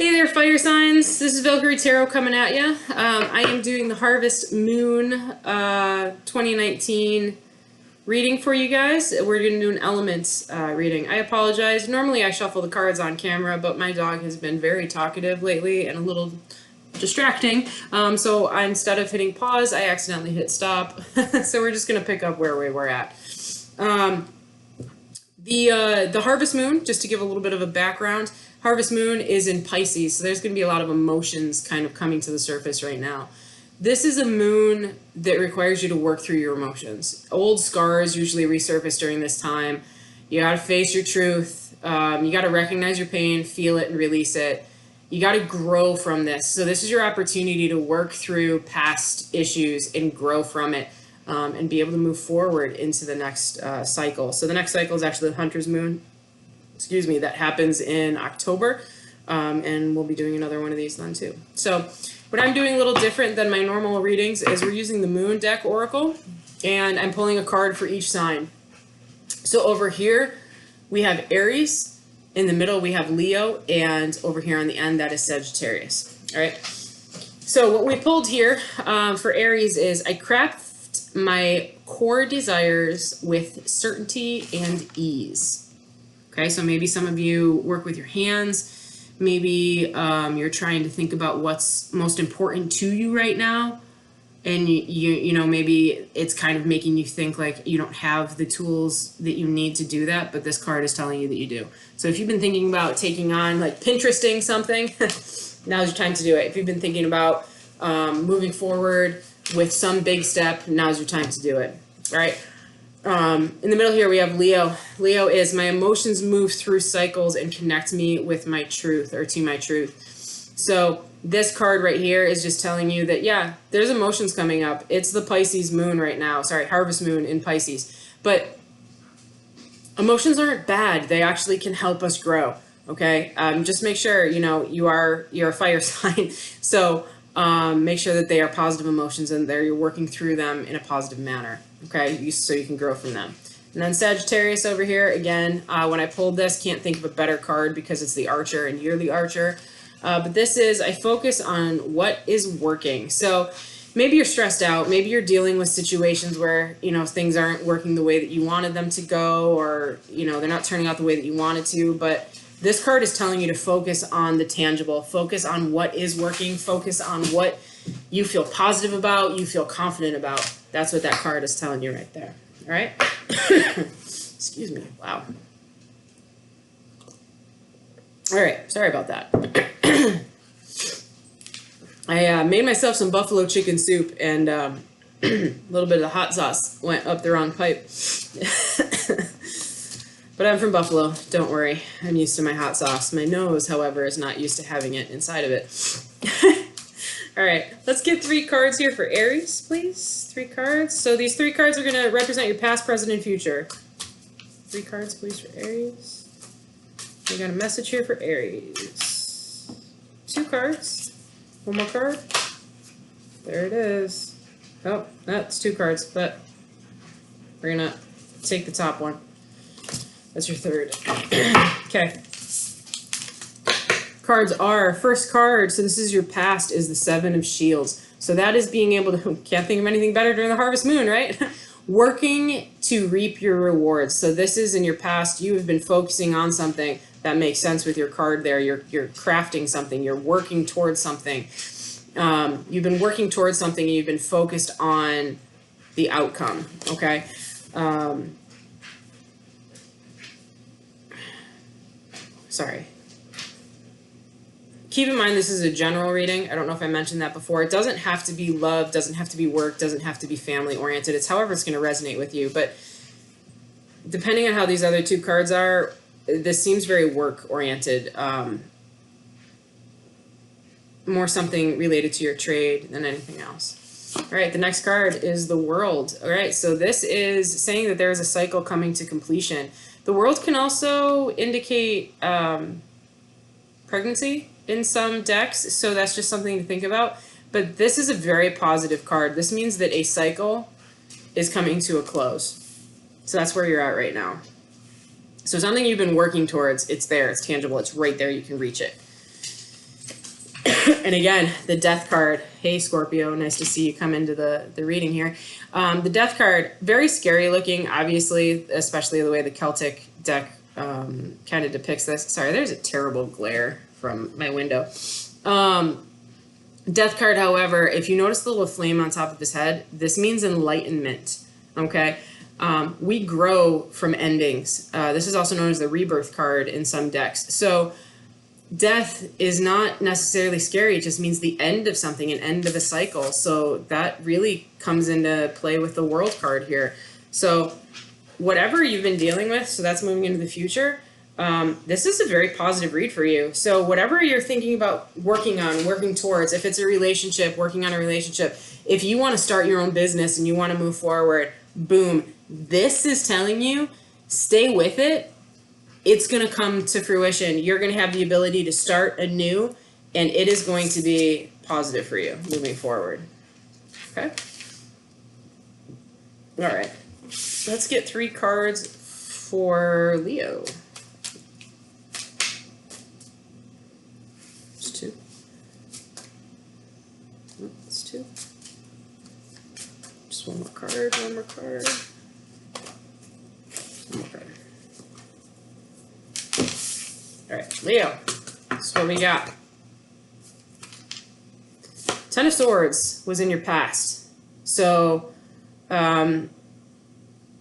Hey there, fire signs. This is Valkyrie Tarot coming at you. I am doing the Harvest Moon 2019 reading for you guys. We're going to do an elements reading. I apologize. Normally I shuffle the cards on camera, but my dog has been very talkative lately and a little distracting. So instead of hitting pause, I accidentally hit stop. So we're just going to pick up where we were at. The Harvest Moon, just to give a little bit of a background, Harvest Moon is in Pisces, so there's going to be a lot of emotions kind of coming to the surface right now. This is a moon that requires you to work through your emotions. Old scars usually resurface during this time. You got to face your truth. You got to recognize your pain, feel it, and release it. You got to grow from this. So this is your opportunity to work through past issues and grow from it. And be able to move forward into the next cycle. So the next cycle is actually the Hunter's Moon, that happens in October, and we'll be doing another one of these then too. So what I'm doing a little different than my normal readings is we're using the Moon Deck Oracle, and I'm pulling a card for each sign. So over here we have Aries, in the middle we have Leo, and over here on the end that is Sagittarius. All right. So what we pulled here for Aries is I craft my core desires with certainty and ease. Okay, so maybe some of you work with your hands. Maybe you're trying to think about what's most important to you right now, and you know, maybe it's kind of making you think like you don't have the tools that you need to do that, but this card is telling you that you do. So if you've been thinking about taking on like Pinteresting something, now's your time to do it. If you've been thinking about moving forward with some big step, now's your time to do it. All right. In the middle here we have Leo. Leo is my emotions move through cycles and connect me with my truth, or to my truth. So this card right here is just telling you that, yeah, there's emotions coming up. It's the Pisces moon right now. Sorry, Harvest Moon in Pisces. But emotions aren't bad. They actually can help us grow. Okay. Just make sure, you know, you're a fire sign. So make sure that they are positive emotions and you're working through them in a positive manner, okay, so you can grow from them. And then Sagittarius over here, again, when I pulled this, can't think of a better card because it's the Archer and you're the Archer. But this is, I focus on what is working. So maybe you're stressed out, maybe you're dealing with situations where, you know, things aren't working the way that you wanted them to go, or, you know, they're not turning out the way that you wanted to, but this card is telling you to focus on the tangible, focus on what is working, focus on what you feel positive about, you feel confident about. That's what that card is telling you right there. All right? Excuse me. Wow. All right. Sorry about that. I made myself some buffalo chicken soup, and a little bit of the hot sauce went up the wrong pipe. But I'm from Buffalo, don't worry. I'm used to my hot sauce. My nose, however, is not used to having it inside of it. All right, let's get 3 cards here for Aries, please. 3 cards. So these 3 cards are going to represent your past, present, and future. 3 cards, please, for Aries. We got a message here for Aries. 2 cards. 1 more card. There it is. Oh, that's 2 cards, but we're going to take the top one. That's your 3rd. Okay. Cards are, first card, so this is your past, is the 7 of Shields. So that is being able to, can't think of anything better during the Harvest Moon, right? Working to reap your rewards. So this is in your past, you have been focusing on something that makes sense with your card there. You're crafting something, you're working towards something. You've been working towards something and you've been focused on the outcome, okay? Sorry. Keep in mind this is a general reading. I don't know if I mentioned that before. It doesn't have to be love, doesn't have to be work, doesn't have to be family oriented. It's however it's going to resonate with you. But depending on how these other 2 cards are, this seems very work oriented. More something related to your trade than anything else. All right, the next card is the World. All right, so this is saying that there is a cycle coming to completion. The World can also indicate pregnancy in some decks, so that's just something to think about. But this is a very positive card. This means that a cycle is coming to a close. So that's where you're at right now. So something you've been working towards, it's there, it's tangible, it's right there, you can reach it. And again, the Death card. Hey, Scorpio, nice to see you come into the reading here. The Death card, very scary looking, obviously, especially the way the Celtic deck kind of depicts this. Sorry, there's a terrible glare from my window. Death card, however, if you notice the little flame on top of his head, this means enlightenment, okay? We grow from endings. This is also known as the rebirth card in some decks. So death is not necessarily scary. It just means the end of something, an end of a cycle. So that really comes into play with the world card here. So whatever you've been dealing with, so that's moving into the future, this is a very positive read for you. So whatever you're thinking about working on, working towards, if it's a relationship, working on a relationship, if you want to start your own business and you want to move forward, boom, this is telling you, stay with it. It's going to come to fruition. You're going to have the ability to start anew, and it is going to be positive for you moving forward. Okay? All right. Let's get 3 cards for Leo. It's 2. Oh, it's 2. Just one more card, one more card. One more card. All right, Leo, that's what we got. 10 of Swords was in your past. So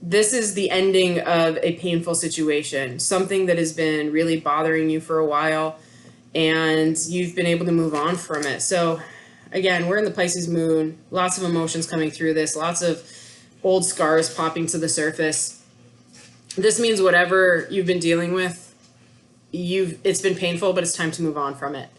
this is the ending of a painful situation, something that has been really bothering you for a while, and you've been able to move on from it. So again, we're in the Pisces moon, lots of emotions coming through this, lots of old scars popping to the surface. This means whatever you've been dealing with, it's been painful, but it's time to move on from it.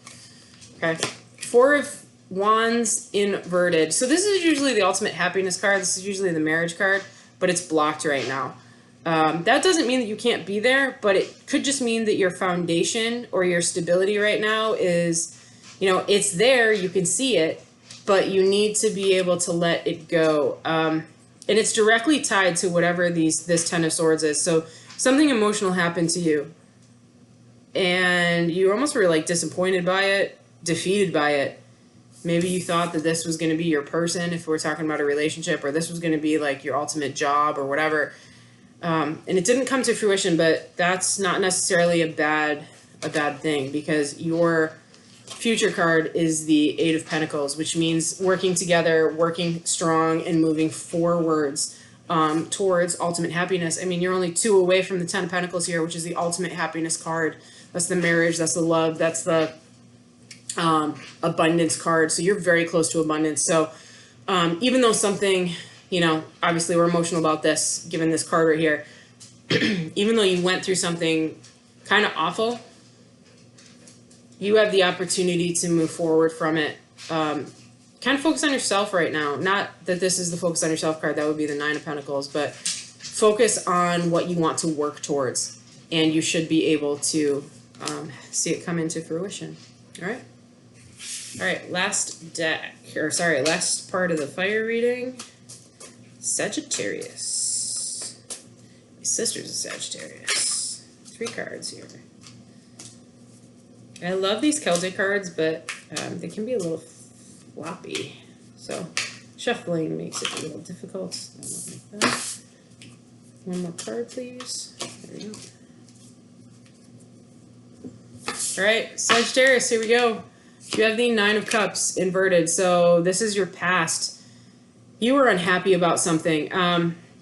Okay. 4 of Wands inverted. So this is usually the ultimate happiness card. This is usually the marriage card, but it's blocked right now. That doesn't mean that you can't be there, but it could just mean that your foundation or your stability right now is, it's there, you can see it, but you need to be able to let it go. And it's directly tied to whatever this 10 of Swords is. So something emotional happened to you, and you almost were like disappointed by it, defeated by it. Maybe you thought that this was going to be your person, if we're talking about a relationship, or this was going to be like your ultimate job or whatever. And it didn't come to fruition, but that's not necessarily a bad thing, because your future card is the 8 of Pentacles, which means working together, working strong, and moving forwards towards ultimate happiness. I mean, you're only 2 away from the 10 of Pentacles here, which is the ultimate happiness card. That's the marriage, that's the love, that's the abundance card. So you're very close to abundance. So even though something, obviously we're emotional about this, given this card right here, even though you went through something kind of awful, you have the opportunity to move forward from it. Kind of focus on yourself right now. Not that this is the focus on yourself card, that would be the 9 of Pentacles, but focus on what you want to work towards, and you should be able to see it come into fruition. All right. All right, last part of the fire reading. Sagittarius. My sister's a Sagittarius. 3 cards here. I love these Celtic cards, but they can be a little floppy. So shuffling makes it a little difficult. Like that. One more card, please. There we go. All right, Sagittarius, here we go. You have the 9 of Cups inverted, so this is your past. You were unhappy about something.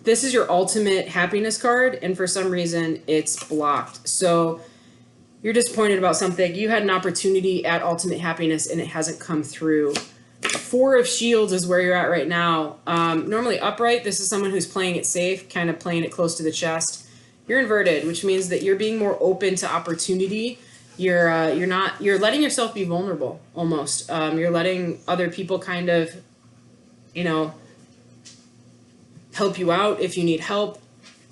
This is your ultimate happiness card, and for some reason, it's blocked. So you're disappointed about something. You had an opportunity at ultimate happiness, and it hasn't come through. 4 of Shields is where you're at right now. Normally upright, this is someone who's playing it safe, kind of playing it close to the chest. You're inverted, which means that you're being more open to opportunity. You're letting yourself be vulnerable, almost. You're letting other people kind of, help you out if you need help.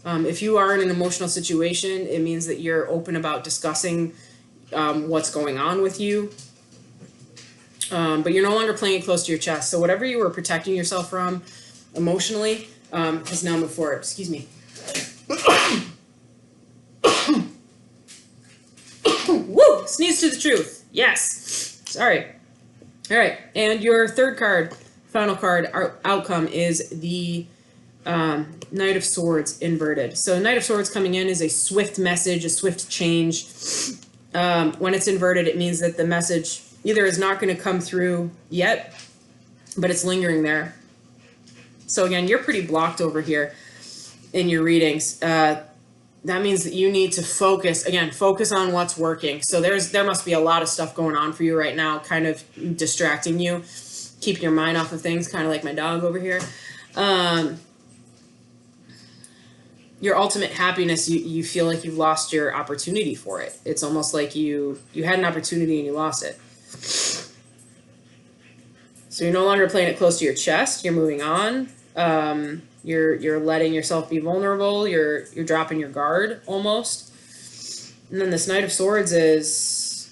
If you are in an emotional situation, it means that you're open about discussing what's going on with you. But you're no longer playing it close to your chest. So whatever you were protecting yourself from emotionally has now moved forward. Excuse me. Woo! Sneeze to the truth. Yes. Sorry. All right, and your third card, final card, our outcome is the Knight of Swords inverted. So Knight of Swords coming in is a swift message, a swift change. When it's inverted, it means that the message either is not going to come through yet, but it's lingering there. So again, you're pretty blocked over here in your readings. That means that you need to focus on what's working. So there must be a lot of stuff going on for you right now, kind of distracting you, keeping your mind off of things, kind of like my dog over here. Your ultimate happiness, you feel like you've lost your opportunity for it. It's almost like you had an opportunity and you lost it. So you're no longer playing it close to your chest. You're moving on. You're letting yourself be vulnerable. You're dropping your guard almost. And then this Knight of Swords is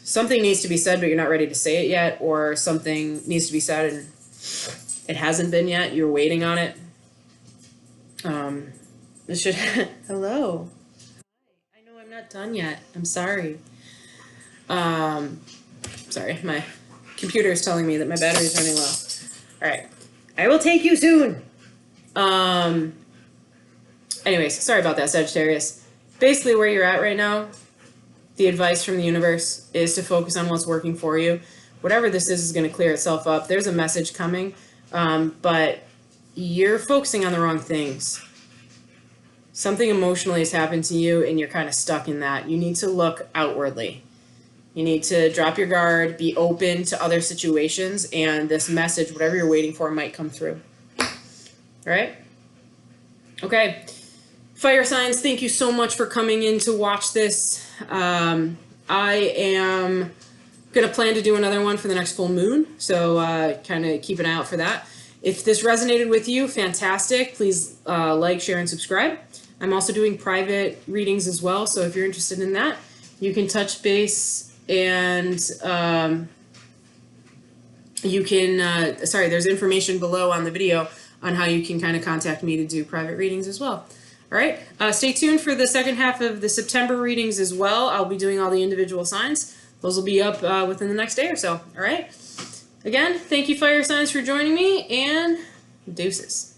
something needs to be said, but you're not ready to say it yet, or something needs to be said and it hasn't been yet. You're waiting on it. This should hello. I know I'm not done yet. I'm sorry. Sorry, my computer is telling me that my battery is running low. All right, I will take you soon. Anyways, sorry about that, Sagittarius. Basically, where you're at right now, the advice from the universe is to focus on what's working for you. Whatever this is going to clear itself up. There's a message coming, but you're focusing on the wrong things. Something emotionally has happened to you and you're kind of stuck in that. You need to look outwardly. You need to drop your guard, be open to other situations, and this message, whatever you're waiting for, might come through. All right? Okay. Fire signs, thank you so much for coming in to watch this. I am going to plan to do another one for the next full moon, so kind of keep an eye out for that. If this resonated with you, fantastic. Please like, share, and subscribe. I'm also doing private readings as well, so if you're interested in that, you can touch base and you can, there's information below on the video on how you can kind of contact me to do private readings as well. All right, stay tuned for the second half of the September readings as well. I'll be doing all the individual signs. Those will be up within the next day or so. All right, again, thank you, fire signs, for joining me, and deuces.